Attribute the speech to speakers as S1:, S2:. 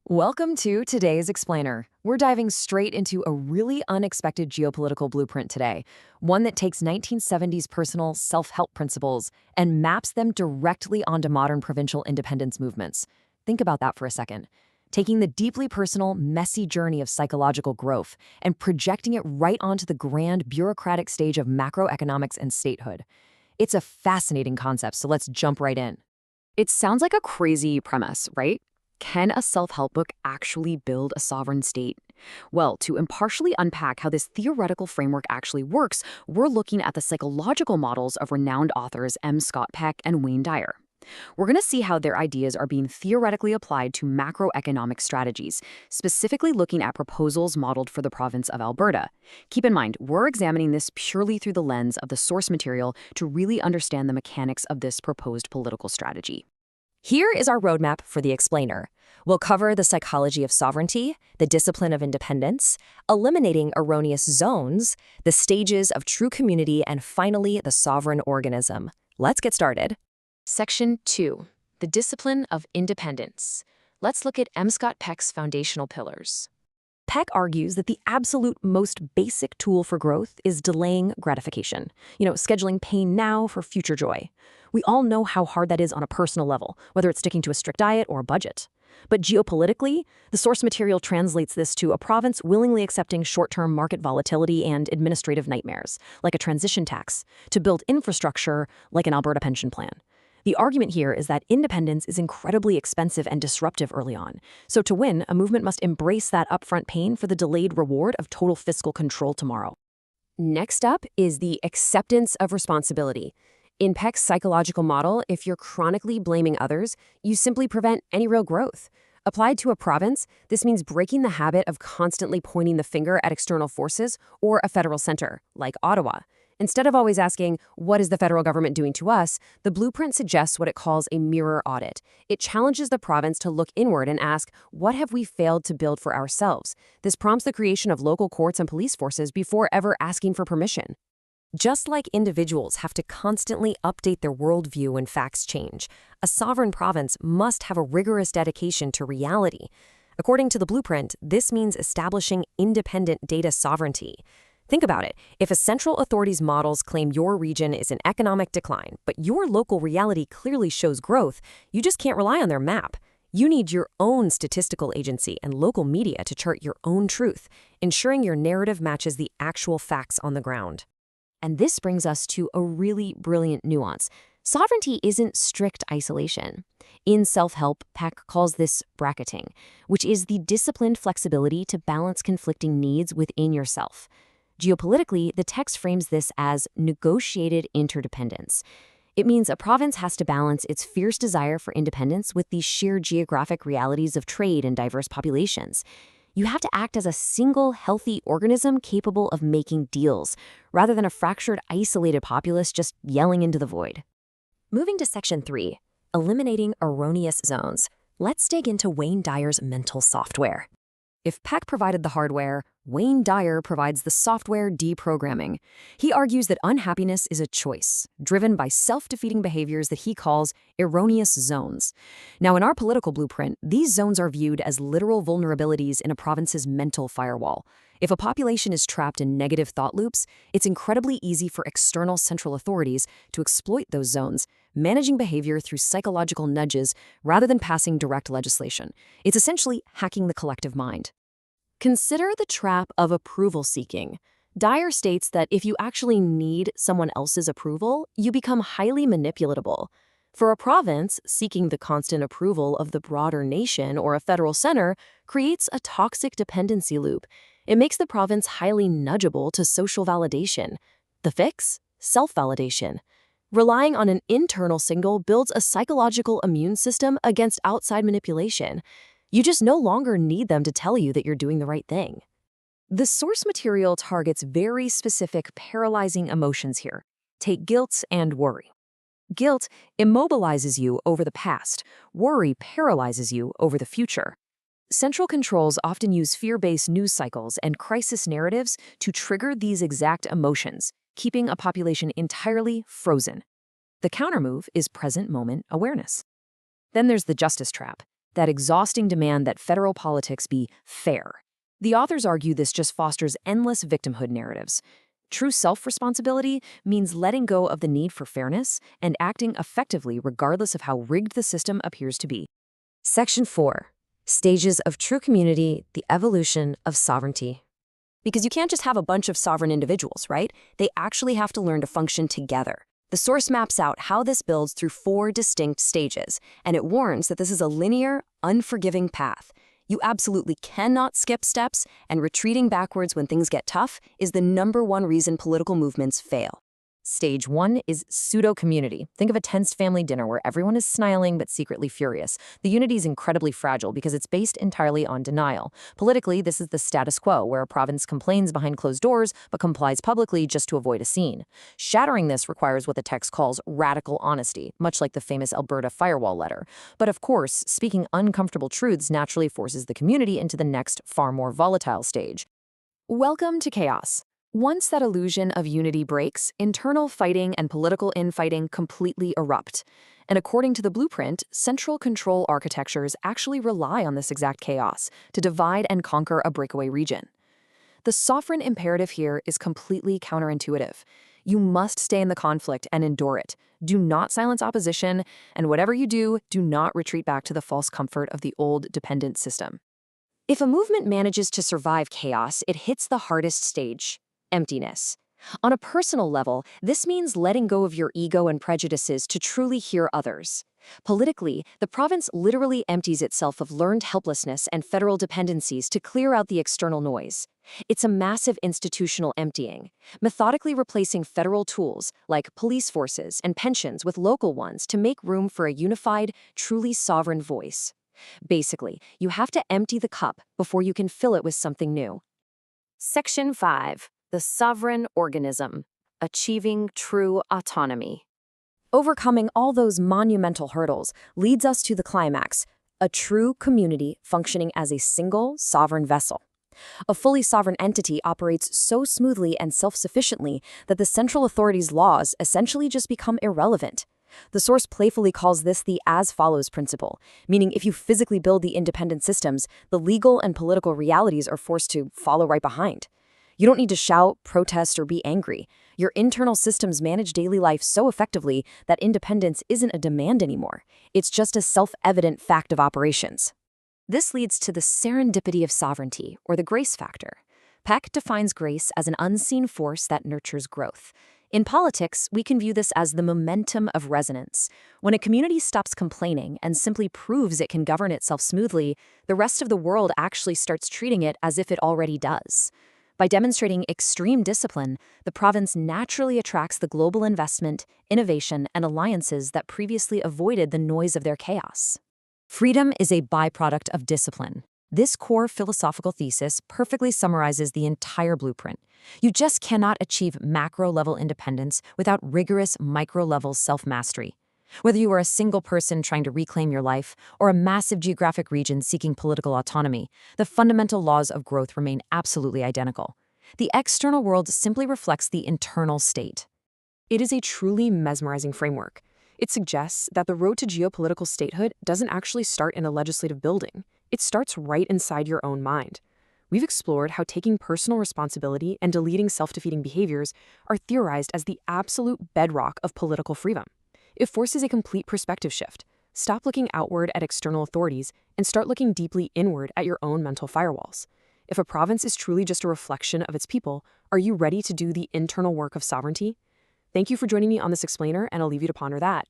S1: Welcome to today's Explainer. We're diving straight into a really unexpected geopolitical blueprint today, one that takes 1970s personal self-help principles and maps them directly onto modern provincial independence movements. Think about that for a second. Taking the deeply personal, messy journey of psychological growth and projecting it right onto the grand bureaucratic stage of macroeconomics and statehood. It's a fascinating concept, so let's jump right in. It sounds like a crazy premise, right? Can a self-help book actually build a sovereign state? Well, to impartially unpack how this theoretical framework actually works, we're looking at the psychological models of renowned authors M. Scott Peck and Wayne Dyer. We're going to see how their ideas are being theoretically applied to macroeconomic strategies, specifically looking at proposals modeled for the province of Alberta. Keep in mind, we're examining this purely through the lens of the source material to really understand the mechanics of this proposed political strategy. Here is our roadmap for the Explainer. We'll cover the psychology of sovereignty, the discipline of independence, eliminating erroneous zones, the stages of true community, and finally, the sovereign organism. Let's get started. Section 2. The discipline of independence. Let's look at M. Scott Peck's foundational pillars. Peck argues that the absolute most basic tool for growth is delaying gratification. Scheduling pain now for future joy. We all know how hard that is on a personal level, whether it's sticking to a strict diet or a budget. But geopolitically, the source material translates this to a province willingly accepting short-term market volatility and administrative nightmares, like a transition tax, to build infrastructure like an Alberta pension plan. The argument here is that independence is incredibly expensive and disruptive early on. So to win, a movement must embrace that upfront pain for the delayed reward of total fiscal control tomorrow. Next up is the acceptance of responsibility. In Peck's psychological model, if you're chronically blaming others, you simply prevent any real growth. Applied to a province, this means breaking the habit of constantly pointing the finger at external forces or a federal center, like Ottawa. Instead of always asking, what is the federal government doing to us, the blueprint suggests what it calls a mirror audit. It challenges the province to look inward and ask, what have we failed to build for ourselves? This prompts the creation of local courts and police forces before ever asking for permission. Just like individuals have to constantly update their worldview when facts change, a sovereign province must have a rigorous dedication to reality. According to the blueprint, this means establishing independent data sovereignty. Think about it. If a central authority's models claim your region is in economic decline, but your local reality clearly shows growth, you just can't rely on their map. You need your own statistical agency and local media to chart your own truth, ensuring your narrative matches the actual facts on the ground. And this brings us to a really brilliant nuance. Sovereignty isn't strict isolation. In self-help, Peck calls this bracketing, which is the disciplined flexibility to balance conflicting needs within yourself. Geopolitically, the text frames this as negotiated interdependence. It means a province has to balance its fierce desire for independence with the sheer geographic realities of trade and diverse populations. You have to act as a single, healthy organism capable of making deals, rather than a fractured, isolated populace just yelling into the void. Moving to Section 3, eliminating erroneous zones. Let's dig into Wayne Dyer's mental software. If Peck provided the hardware, Wayne Dyer provides the software deprogramming. He argues that unhappiness is a choice, driven by self-defeating behaviors that he calls erroneous zones. Now, in our political blueprint, these zones are viewed as literal vulnerabilities in a province's mental firewall. If a population is trapped in negative thought loops, it's incredibly easy for external central authorities to exploit those zones, managing behavior through psychological nudges rather than passing direct legislation. It's essentially hacking the collective mind. Consider the trap of approval seeking. Dyer states that if you actually need someone else's approval, you become highly manipulatable. For a province, seeking the constant approval of the broader nation or a federal center creates a toxic dependency loop. It makes the province highly nudgeable to social validation. The fix? Self-validation. Relying on an internal signal builds a psychological immune system against outside manipulation. You just no longer need them to tell you that you're doing the right thing. The source material targets very specific paralyzing emotions here. Take guilt and worry. Guilt immobilizes you over the past. Worry paralyzes you over the future. Central controls often use fear-based news cycles and crisis narratives to trigger these exact emotions, keeping a population entirely frozen. The countermove is present moment awareness. Then there's the justice trap. that exhausting demand that federal politics be fair. The authors argue this just fosters endless victimhood narratives. True self-responsibility means letting go of the need for fairness and acting effectively regardless of how rigged the system appears to be. Section 4. Stages of True Community, the Evolution of Sovereignty. Because you can't just have a bunch of sovereign individuals, right? They actually have to learn to function together. The source maps out how this builds through 4 distinct stages, and it warns that this is a linear, unforgiving path. You absolutely cannot skip steps, and retreating backwards when things get tough is the #1 reason political movements fail. Stage 1 is pseudo-community. Think of a tensed family dinner where everyone is smiling but secretly furious. The unity is incredibly fragile because it's based entirely on denial. Politically, this is the status quo, where a province complains behind closed doors but complies publicly just to avoid a scene. Shattering this requires what the text calls radical honesty, much like the famous Alberta firewall letter. But of course, speaking uncomfortable truths naturally forces the community into the next, far more volatile stage. Welcome to chaos. Once that illusion of unity breaks, internal fighting and political infighting completely erupt. And according to the blueprint, central control architectures actually rely on this exact chaos to divide and conquer a breakaway region. The sovereign imperative here is completely counterintuitive. You must stay in the conflict and endure it. Do not silence opposition, and whatever you do, do not retreat back to the false comfort of the old dependent system. If a movement manages to survive chaos, it hits the hardest stage. Emptiness. On a personal level, this means letting go of your ego and prejudices to truly hear others. Politically, the province literally empties itself of learned helplessness and federal dependencies to clear out the external noise. It's a massive institutional emptying, methodically replacing federal tools like police forces and pensions with local ones to make room for a unified, truly sovereign voice. Basically, you have to empty the cup before you can fill it with something new. Section 5. The sovereign organism, achieving true autonomy. Overcoming all those monumental hurdles leads us to the climax, a true community functioning as a single sovereign vessel. A fully sovereign entity operates so smoothly and self-sufficiently that the central authority's laws essentially just become irrelevant. The source playfully calls this the as-follows principle, meaning if you physically build the independent systems, the legal and political realities are forced to follow right behind. You don't need to shout, protest, or be angry. Your internal systems manage daily life so effectively that independence isn't a demand anymore. It's just a self-evident fact of operations. This leads to the serendipity of sovereignty, or the grace factor. Peck defines grace as an unseen force that nurtures growth. In politics, we can view this as the momentum of resonance. When a community stops complaining and simply proves it can govern itself smoothly, the rest of the world actually starts treating it as if it already does. By demonstrating extreme discipline, the province naturally attracts the global investment, innovation, and alliances that previously avoided the noise of their chaos. Freedom is a byproduct of discipline. This core philosophical thesis perfectly summarizes the entire blueprint. You just cannot achieve macro-level independence without rigorous micro-level self-mastery. Whether you are a single person trying to reclaim your life or a massive geographic region seeking political autonomy, the fundamental laws of growth remain absolutely identical. The external world simply reflects the internal state. It is a truly mesmerizing framework. It suggests that the road to geopolitical statehood doesn't actually start in a legislative building. It starts right inside your own mind. We've explored how taking personal responsibility and deleting self-defeating behaviors are theorized as the absolute bedrock of political freedom. It forces a complete perspective shift. Stop looking outward at external authorities and start looking deeply inward at your own mental firewalls. If a province is truly just a reflection of its people, are you ready to do the internal work of sovereignty? Thank you for joining me on this explainer, and I'll leave you to ponder that.